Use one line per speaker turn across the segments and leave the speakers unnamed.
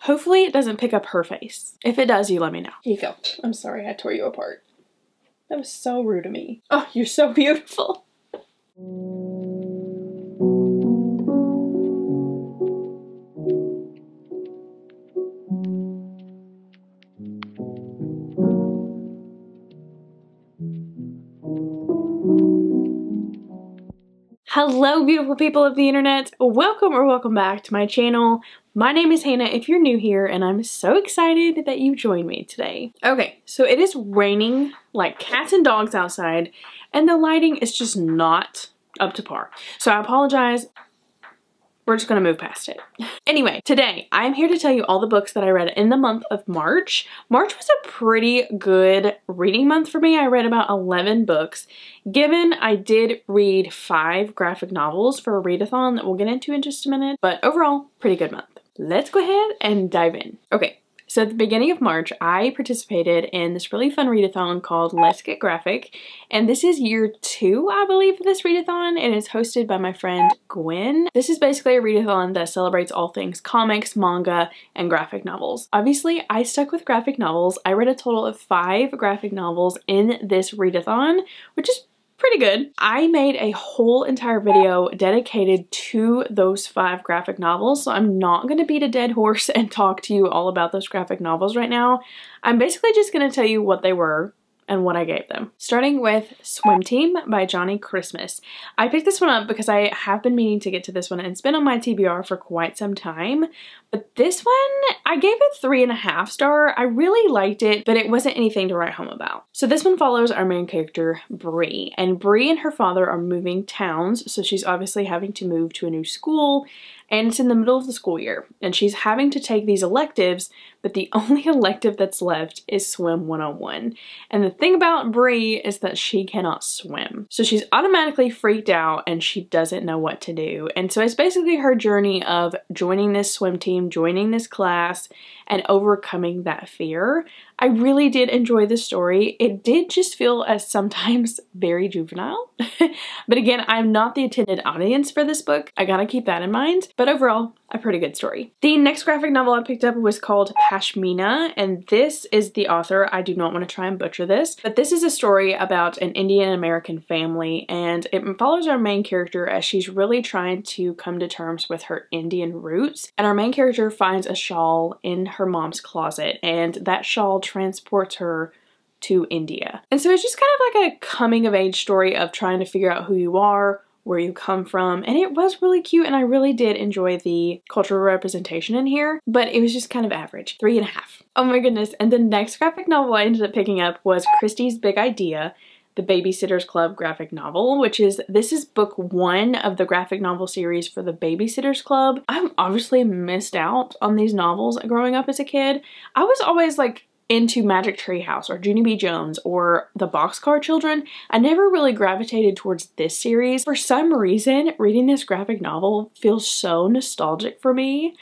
Hopefully it doesn't pick up her face. If it does, you let me know. Here you go. I'm sorry I tore you apart. That was so rude of me. Oh, you're so beautiful. Hello, beautiful people of the internet. Welcome back to my channel. My name is Hannah if you're new here, and I'm so excited that you joined me today. Okay, so it is raining like cats and dogs outside, and the lighting is just not up to par. So I apologize. We're just gonna move past it. Anyway, today I'm here to tell you all the books that I read in the month of March. March was a pretty good reading month for me. I read about 11 books. Given I did read 5 graphic novels for a readathon that we'll get into in just a minute, but overall, pretty good month. Let's go ahead and dive in. Okay. So at the beginning of March, I participated in this really fun readathon called Let's Get Graphic, and this is year 2, I believe, of this readathon, and it's hosted by my friend Gwen. This is basically a readathon that celebrates all things comics, manga, and graphic novels. Obviously, I stuck with graphic novels. I read a total of 5 graphic novels in this readathon, which is pretty good. I made a whole entire video dedicated to those 5 graphic novels, so I'm not going to beat a dead horse and talk to you all about those graphic novels right now. I'm basically just going to tell you what they were and what I gave them. Starting with Swim Team by Johnny Christmas. I picked this one up because I have been meaning to get to this one, and it's been on my TBR for quite some time. But this one, I gave it 3.5 stars. I really liked it, but it wasn't anything to write home about. So this one follows our main character, Bree. And Bree and her father are moving towns, so she's obviously having to move to a new school, and it's in the middle of the school year. And she's having to take these electives, but the only elective that's left is Swim 101. And the thing about Bree is that she cannot swim. So she's automatically freaked out and she doesn't know what to do. And so it's basically her journey of joining this swim team, joining this class, and overcoming that fear. I really did enjoy the story. It did just feel as sometimes very juvenile. But again, I'm not the intended audience for this book. I gotta keep that in mind. But overall, a pretty good story. The next graphic novel I picked up was called Pashmina, and this is the author. I do not want to try and butcher this, but this is a story about an Indian American family, and it follows our main character as she's really trying to come to terms with her Indian roots. And our main character finds a shawl in her mom's closet, and that shawl transports her to India. And so it's just kind of like a coming of age story of trying to figure out who you are, where you come from, and it was really cute, and I really did enjoy the cultural representation in here, but it was just kind of average. 3.5. Oh my goodness. And the next graphic novel I ended up picking up was Christie's Big Idea, the Babysitter's Club graphic novel, this is book 1 of the graphic novel series for the Babysitter's Club. I've obviously missed out on these novels growing up as a kid. I was always like into Magic Tree House or Junie B. Jones or the Boxcar Children. I never really gravitated towards this series. For some reason, reading this graphic novel feels so nostalgic for me.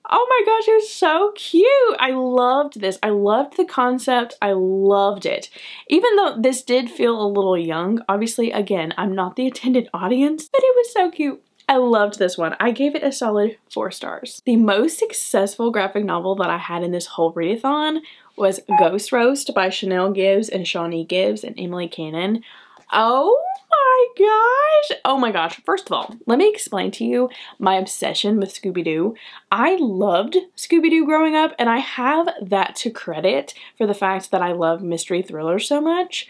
Oh my gosh, it was so cute. I loved this. I loved the concept. I loved it. Even though this did feel a little young, obviously, again, I'm not the intended audience, but it was so cute. I loved this one. I gave it a solid 4 stars. The most successful graphic novel that I had in this whole readathon was Ghost Roast by Chanel Gibbs and Shawnee Gibbs and Emily Cannon. Oh my gosh. Oh my gosh. First of all, let me explain to you my obsession with Scooby-Doo. I loved Scooby-Doo growing up, and I have that to credit for the fact that I love mystery thrillers so much.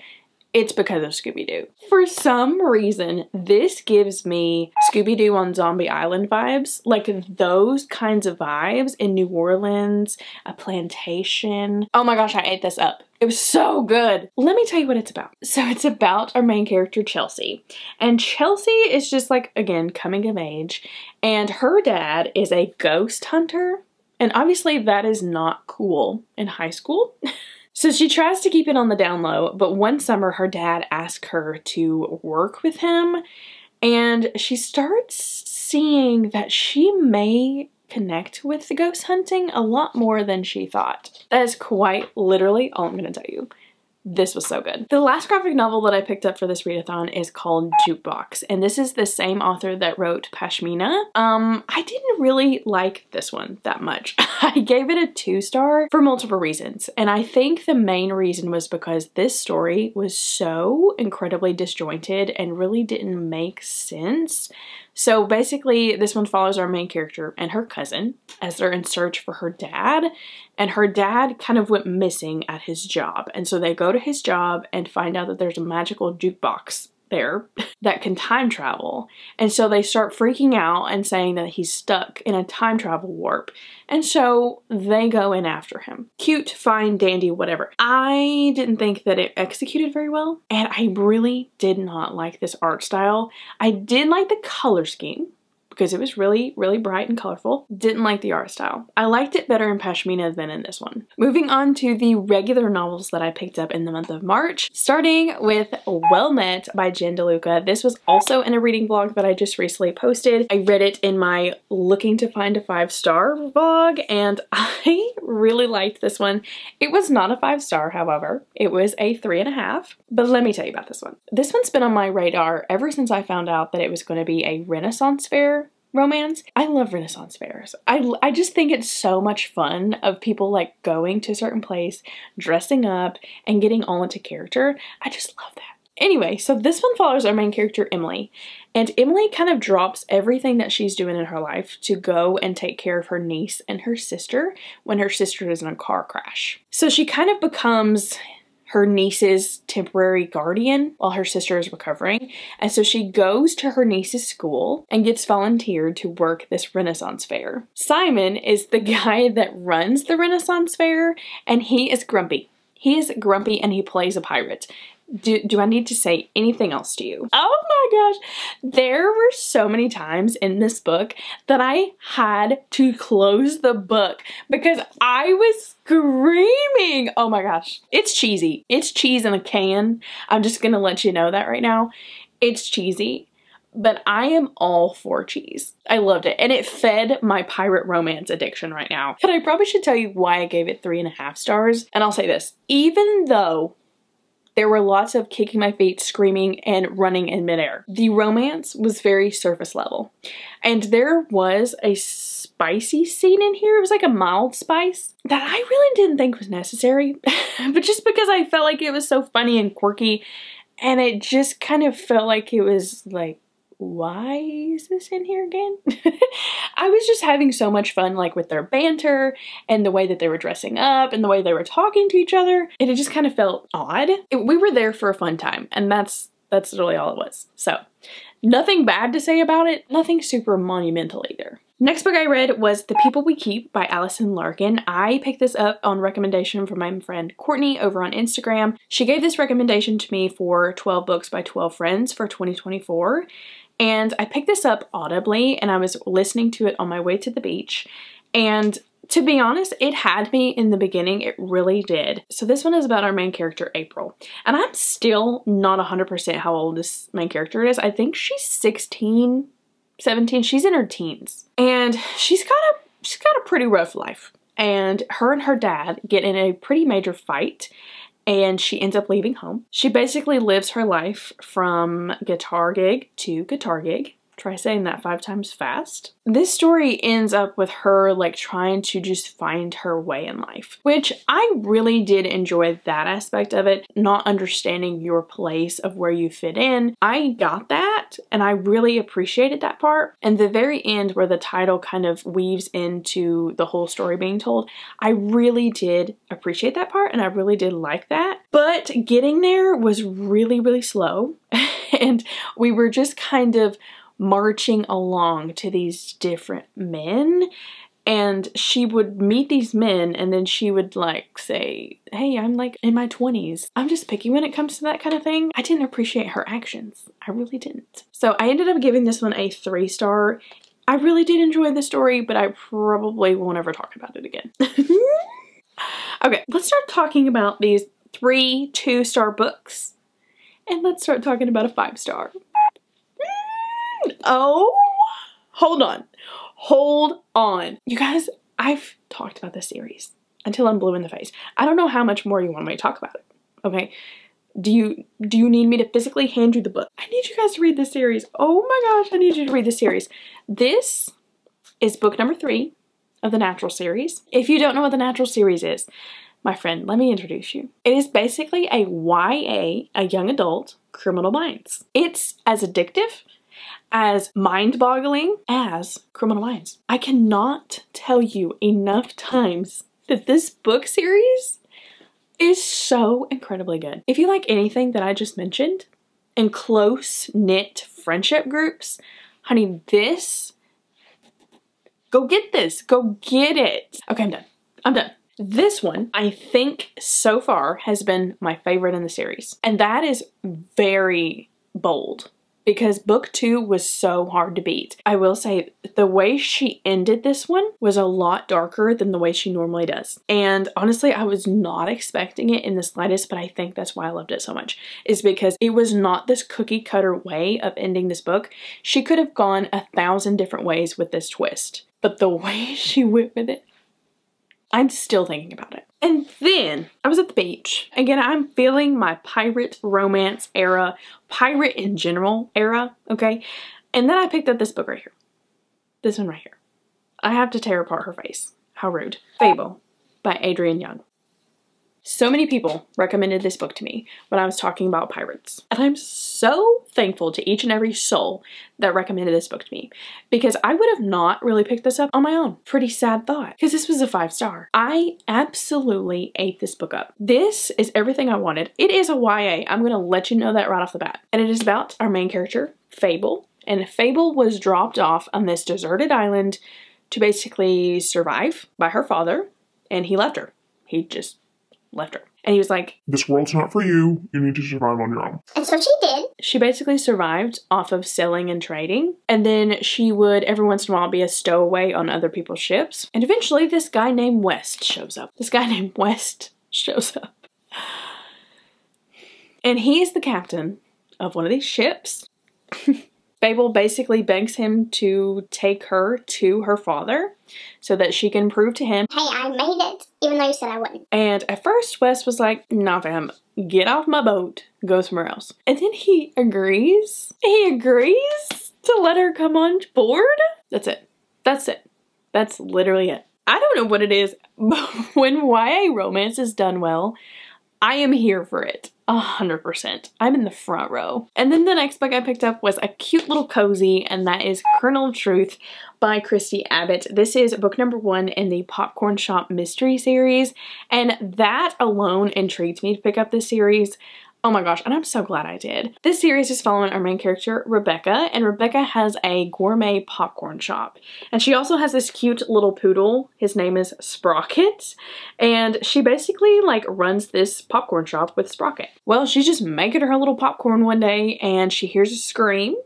It's because of Scooby-Doo. For some reason, this gives me Scooby-Doo on Zombie Island vibes. Like those kinds of vibes in New Orleans, a plantation. Oh my gosh, I ate this up. It was so good. Let me tell you what it's about. So it's about our main character, Chelsea. And Chelsea is just like, again, coming of age. And her dad is a ghost hunter. And obviously that is not cool in high school. So she tries to keep it on the down low, but one summer her dad asks her to work with him, and she starts seeing that she may connect with the ghost hunting a lot more than she thought. That is quite literally all I'm going to tell you. This was so good. The last graphic novel that I picked up for this readathon is called Jukebox, and this is the same author that wrote Pashmina. I didn't really like this one that much. I gave it a 2-star for multiple reasons, and I think the main reason was because this story was so incredibly disjointed and really didn't make sense. So basically, this one follows our main character and her cousin as they're in search for her dad, and her dad kind of went missing at his job, and so they go to his job and find out that there's a magical jukebox there that can time travel, and so they start freaking out and saying that he's stuck in a time travel warp, and so they go in after him. Cute, fine, dandy, whatever. I didn't think that it executed very well, and I really did not like this art style. I did like the color scheme because it was really, really bright and colorful. Didn't like the art style. I liked it better in Pashmina than in this one. Moving on to the regular novels that I picked up in the month of March, starting with Well Met by Jen DeLuca. This was also in a reading vlog that I just recently posted. I read it in my Looking to Find a 5-Star vlog, and I really liked this one. It was not a 5-star, however. It was a 3.5. But let me tell you about this one. This one's been on my radar ever since I found out that it was going to be a Renaissance fair romance. I love Renaissance fairs. I just think it's so much fun of people like going to a certain place, dressing up, and getting all into character. I just love that. Anyway, so this one follows our main character, Emily, and Emily kind of drops everything that she's doing in her life to go and take care of her niece and her sister when her sister is in a car crash. So she kind of becomes her niece's temporary guardian while her sister is recovering. And so she goes to her niece's school and gets volunteered to work this Renaissance fair. Simon is the guy that runs the Renaissance fair, and he is grumpy. He is grumpy and he plays a pirate. Do I need to say anything else to you? Oh my gosh. There were so many times in this book that I had to close the book because I was screaming. Oh my gosh. It's cheesy. It's cheese in a can. I'm just gonna let you know that right now. It's cheesy, but I am all for cheese. I loved it, and it fed my pirate romance addiction right now. But I probably should tell you why I gave it 3.5 stars, and I'll say this. Even though there were lots of kicking my feet, screaming, and running in midair, the romance was very surface level. And there was a spicy scene in here. It was like a mild spice that I really didn't think was necessary. But just because I felt like it was so funny and quirky, and it just kind of felt like it was like, why is this in here again? I was just having so much fun, like with their banter and the way that they were dressing up and the way they were talking to each other. And it just kind of felt odd. We were there for a fun time, and that's really all it was. So nothing bad to say about it. Nothing super monumental either. Next book I read was The People We Keep by Allison Larkin. I picked this up on recommendation from my friend Courtney over on Instagram. She gave this recommendation to me for 12 Books by 12 Friends for 2024. And I picked this up audibly, and I was listening to it on my way to the beach. And to be honest, it had me in the beginning. It really did. So this one is about our main character, April. And I'm still not 100% how old this main character is. I think she's 16, 17. She's in her teens. And she's got a pretty rough life. And her dad get in a pretty major fight, and she ends up leaving home. She basically lives her life from guitar gig to guitar gig. Try saying that 5 times fast. This story ends up with her like trying to just find her way in life, which I really did enjoy that aspect of it, not understanding your place of where you fit in. I got that, and I really appreciated that part. And the very end where the title kind of weaves into the whole story being told, I really did appreciate that part, and I really did like that. But getting there was really, really slow, and we were just kind of marching along to these different men, and she would meet these men, and then she would like say, hey, I'm like in my 20s. I'm just picky when it comes to that kind of thing. I didn't appreciate her actions. I really didn't. So I ended up giving this one a 3-star. I really did enjoy the story, but I probably won't ever talk about it again. Okay, let's start talking about these 3 2-star books, and let's start talking about a 5-star. Oh, hold on. You guys, I've talked about this series until I'm blue in the face. I don't know how much more you want me to talk about it, okay? Do you need me to physically hand you the book? I need you guys to read this series. Oh my gosh, I need you to read this series. This is book number 3 of the Natural series. If you don't know what the Natural series is, my friend, let me introduce you. It is basically a YA, a young adult, Criminal Minds. It's as addictive, as mind-boggling as Criminal Minds. I cannot tell you enough times that this book series is so incredibly good. If you like anything that I just mentioned, and close-knit friendship groups, honey, this, go get this. Go get it. Okay, I'm done. I'm done. This one, I think, so far has been my favorite in the series. And that is very bold, because book 2 was so hard to beat. I will say the way she ended this one was a lot darker than the way she normally does. And honestly, I was not expecting it in the slightest, but I think that's why I loved it so much, is because it was not this cookie cutter way of ending this book. She could have gone 1,000 different ways with this twist, but the way she went with it, I'm still thinking about it. And then I was at the beach. Again, I'm feeling my pirate romance era, pirate in general era, okay? And then I picked up this book right here. This one right here. I have to tear apart her face. How rude. Fable by Adrienne Young. So many people recommended this book to me when I was talking about pirates. And I'm so thankful to each and every soul that recommended this book to me, because I would have not really picked this up on my own. Pretty sad thought, because this was a 5-star. I absolutely ate this book up. This is everything I wanted. It is a YA. I'm going to let you know that right off the bat. And it is about our main character, Fable. And Fable was dropped off on this deserted island to basically survive by her father, and he left her. He just left her. And he was like,
this world's not for you. You need to survive on your own.
And so she did.
She basically survived off of selling and trading. And then she would every once in a while be a stowaway on other people's ships. And eventually this guy named West shows up. And he is the captain of one of these ships. Fable basically begs him to take her to her father so that she can prove to him,
hey, I made it, even though you said I wouldn't.
And at first, Wes was like, nah, fam, get off my boat, go somewhere else. And then he agrees. He agrees to let her come on board. That's it. That's it. That's literally it. I don't know what it is, but when YA romance is done well, I am here for it. 100%. I'm in the front row. And then the next book I picked up was a cute little cozy, and that is Kernel of Truth by Christy Abbott. This is book number 1 in the Popcorn Shop Mystery series, and that alone intrigued me to pick up this series. Oh my gosh, and I'm so glad I did. This series is following our main character, Rebecca, and Rebecca has a gourmet popcorn shop. And she also has this cute little poodle. His name is Sprocket. And she basically like runs this popcorn shop with Sprocket. Well, she's just making her little popcorn one day and she hears a scream.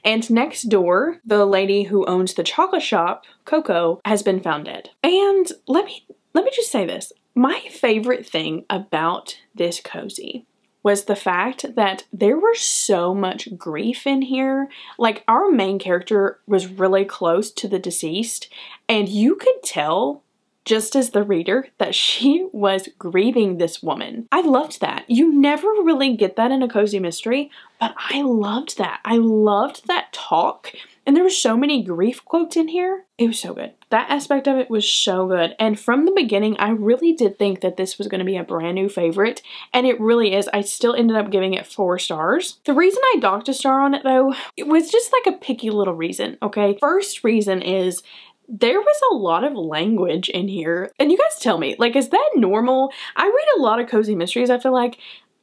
And next door, the lady who owns the chocolate shop, Coco, has been found dead. And let me just say this. My favorite thing about this cozy was the fact that there was so much grief in here. Like, our main character was really close to the deceased, and you could tell, just as the reader, that she was grieving this woman. I loved that. You never really get that in a cozy mystery, but I loved that. I loved that talk. And there were so many grief quotes in here. It was so good. That aspect of it was so good. And from the beginning, I really did think that this was going to be a brand new favorite. And it really is. I still ended up giving it 4 stars. The reason I docked a star on it, though, it was just like a picky little reason, okay? First reason is there was a lot of language in here. And you guys tell me, like, is that normal? I read a lot of cozy mysteries, I feel like,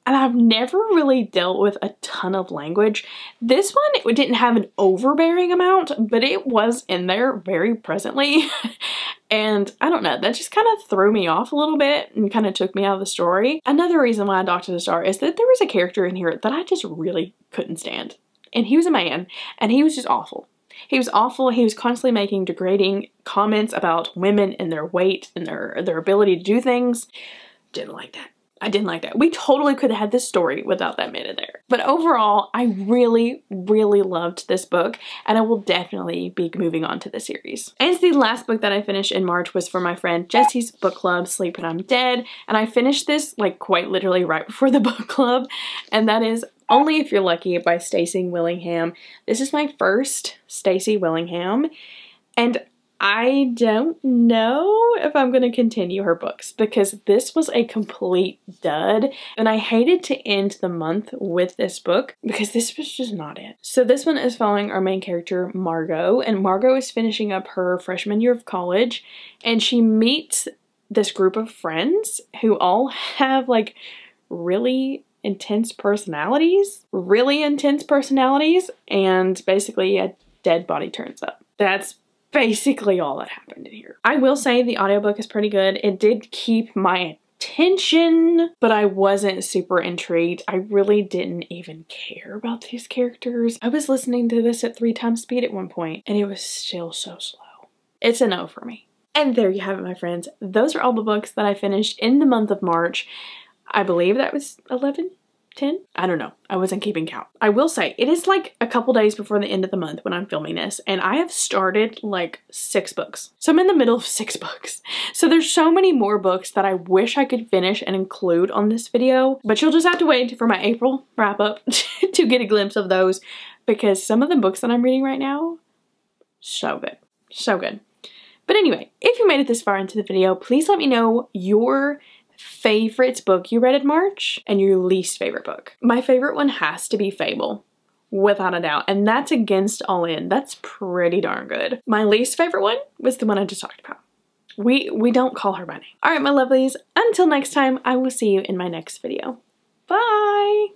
and I've never really dealt with a ton of language. This one, it didn't have an overbearing amount, but it was in there very presently. And I don't know, that just kind of threw me off a little bit and kind of took me out of the story. Another reason why I docked it a star is that there was a character in here that I just really couldn't stand. And he was a man, and he was just awful. He was awful. He was constantly making degrading comments about women and their weight and their ability to do things. Didn't like that. I didn't like that. We totally could have had this story without that minute there. But overall, I really, really loved this book, and I will definitely be moving on to the series. And the last book that I finished in March was for my friend Jessie's book club, Sleep When I'm Dead, and I finished this like quite literally right before the book club, and that is Only If You're Lucky by Stacey Willingham. This is my first Stacey Willingham, and I don't know if I'm going to continue her books because this was a complete dud, and I hated to end the month with this book because this was just not it. So this one is following our main character, Margot, and Margot is finishing up her freshman year of college, and she meets this group of friends who all have like really intense personalities, and basically a dead body turns up. That's basically all that happened in here. I will say the audiobook is pretty good. It did keep my attention, but I wasn't super intrigued. I really didn't even care about these characters. I was listening to this at 3 times speed at one point, and it was still so slow. It's a no for me. And there you have it, my friends. Those are all the books that I finished in the month of March. I believe that was 11? 10? I don't know. I wasn't keeping count. I will say, it is like a couple days before the end of the month when I'm filming this, and I have started like 6 books. So I'm in the middle of 6 books. So there's so many more books that I wish I could finish and include on this video, but you'll just have to wait for my April wrap up to get a glimpse of those, because some of the books that I'm reading right now, so good. So good. But anyway, if you made it this far into the video, please let me know your favorite book you read in March and your least favorite book. My favorite one has to be Fable, without a doubt, and that's Against All In. That's pretty darn good. My least favorite one was the one I just talked about. We don't call her by name. All right, my lovelies, until next time, I will see you in my next video. Bye!